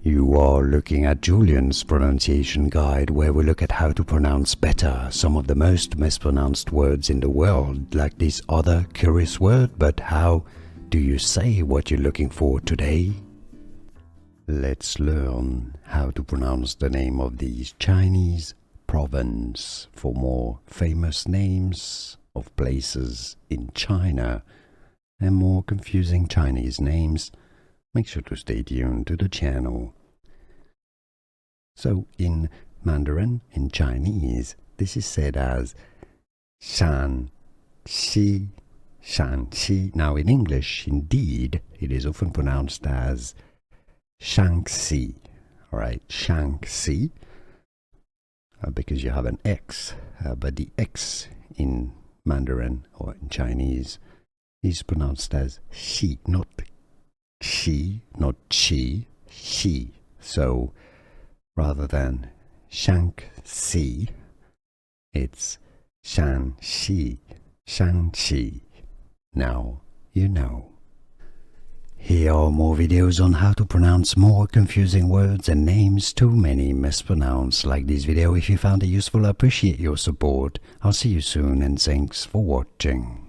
You are looking at Julian's pronunciation guide, where we look at how to pronounce better some of the most mispronounced words in the world, like this other curious word. But how do you say what you're looking for today? Let's learn how to pronounce the name of these Chinese province. For more famous names of places in China and more confusing Chinese names, make sure to stay tuned to the channel. So in Mandarin, in Chinese, this is said as Shaanxi, Shaanxi. Now in English, indeed, it is often pronounced as Shaanxi, alright, Shaanxi, because you have an X, but the X in Mandarin or in Chinese is pronounced as Xi, not Xi, not Qi, Xi. So rather than Shaanxi, it's Shaanxi, Shaanxi. Now you know. Here are more videos on how to pronounce more confusing words and names too many mispronounced. Like this video if you found it useful. I appreciate your support. I'll see you soon and thanks for watching.